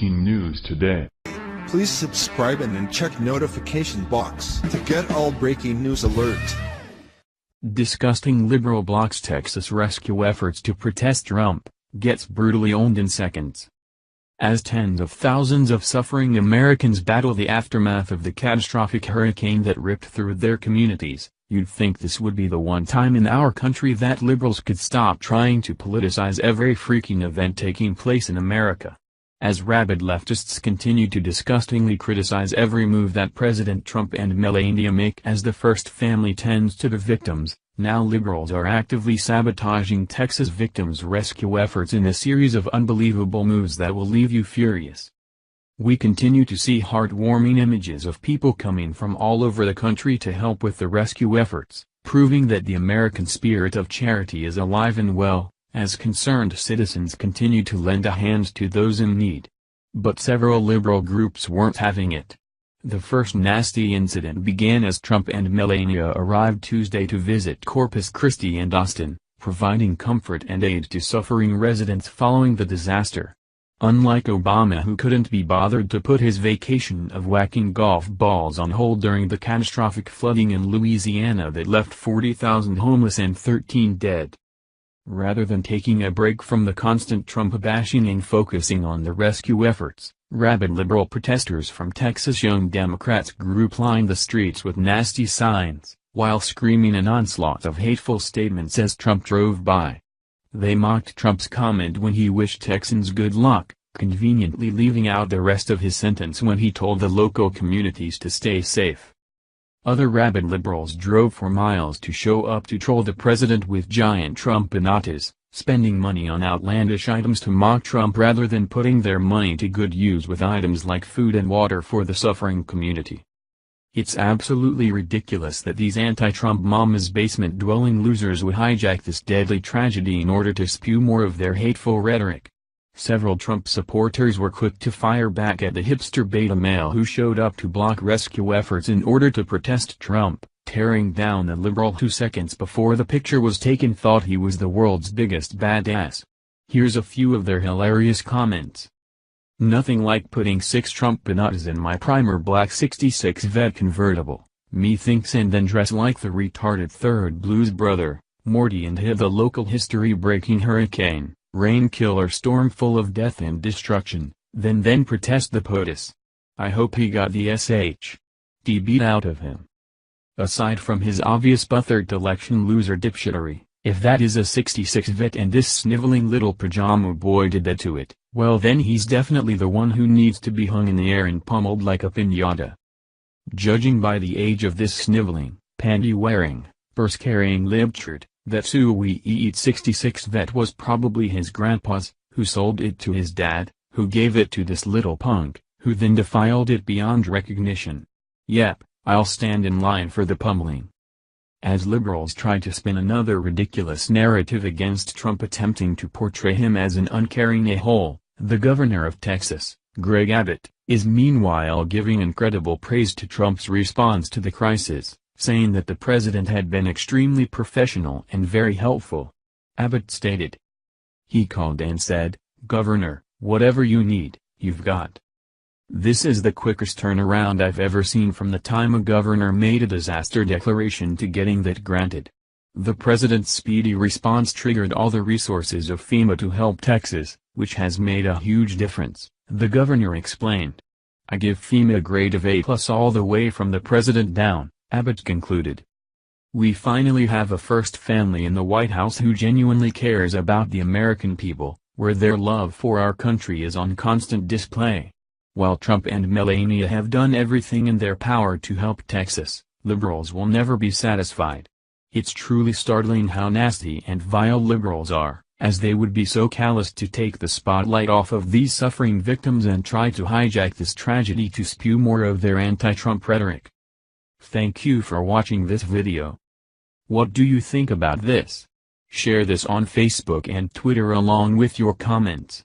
breaking news today. Please subscribe and then check notification box to get all breaking news alerts. Disgusting liberal blocks Texas rescue efforts to protest Trump, gets brutally owned in seconds. As tens of thousands of suffering Americans battle the aftermath of the catastrophic hurricane that ripped through their communities, you'd think this would be the one time in our country that liberals could stop trying to politicize every freaking event taking place in America. As rabid leftists continue to disgustingly criticize every move that President Trump and Melania make as the first family tends to the victims, now liberals are actively sabotaging Texas victims' rescue efforts in a series of unbelievable moves that will leave you furious. We continue to see heartwarming images of people coming from all over the country to help with the rescue efforts, proving that the American spirit of charity is alive and well, as concerned citizens continue to lend a hand to those in need. But several liberal groups weren't having it. The first nasty incident began as Trump and Melania arrived Tuesday to visit Corpus Christi and Austin, providing comfort and aid to suffering residents following the disaster. Unlike Obama, who couldn't be bothered to put his vacation of whacking golf balls on hold during the catastrophic flooding in Louisiana that left 40,000 homeless and 13 dead. Rather than taking a break from the constant Trump bashing and focusing on the rescue efforts, rabid liberal protesters from Texas Young Democrats group lined the streets with nasty signs, while screaming an onslaught of hateful statements as Trump drove by. They mocked Trump's comment when he wished Texans good luck, conveniently leaving out the rest of his sentence when he told the local communities to stay safe. Other rabid liberals drove for miles to show up to troll the president with giant Trump bananas, spending money on outlandish items to mock Trump rather than putting their money to good use with items like food and water for the suffering community. It's absolutely ridiculous that these anti-Trump mama's basement-dwelling losers would hijack this deadly tragedy in order to spew more of their hateful rhetoric. Several Trump supporters were quick to fire back at the hipster beta male who showed up to block rescue efforts in order to protest Trump, tearing down the liberal who seconds before the picture was taken thought he was the world's biggest badass. Here's a few of their hilarious comments. Nothing like putting 6 Trump bananas in my primer black 66 Vet convertible, methinks, and then dress like the retarded third Blues Brother, Morty, and hit the local history-breaking hurricane, rain killer storm full of death and destruction, then protest the POTUS. I hope he got the SH.D beat out of him. Aside from his obvious butthurt election loser dipshittery, if that is a 66 Vet and this sniveling little pajama boy did that to it, well then he's definitely the one who needs to be hung in the air and pummeled like a piñata. Judging by the age of this sniveling, panty-wearing, purse-carrying libtard, that suey 66 Vet was probably his grandpa's, who sold it to his dad, who gave it to this little punk, who then defiled it beyond recognition. Yep, I'll stand in line for the pummeling. As liberals try to spin another ridiculous narrative against Trump, attempting to portray him as an uncaring a-hole, the governor of Texas, Greg Abbott, is meanwhile giving incredible praise to Trump's response to the crisis, saying that the president had been extremely professional and very helpful. Abbott stated. He called and said, "Governor, whatever you need, you've got." This is the quickest turnaround I've ever seen from the time a governor made a disaster declaration to getting that granted. The president's speedy response triggered all the resources of FEMA to help Texas, which has made a huge difference, the governor explained. I give FEMA a grade of A+ all the way from the president down, Abbott concluded. We finally have a first family in the White House who genuinely cares about the American people, where their love for our country is on constant display. While Trump and Melania have done everything in their power to help Texas, liberals will never be satisfied. It's truly startling how nasty and vile liberals are, as they would be so callous to take the spotlight off of these suffering victims and try to hijack this tragedy to spew more of their anti-Trump rhetoric. Thank you for watching this video. What do you think about this? Share this on Facebook and Twitter along with your comments.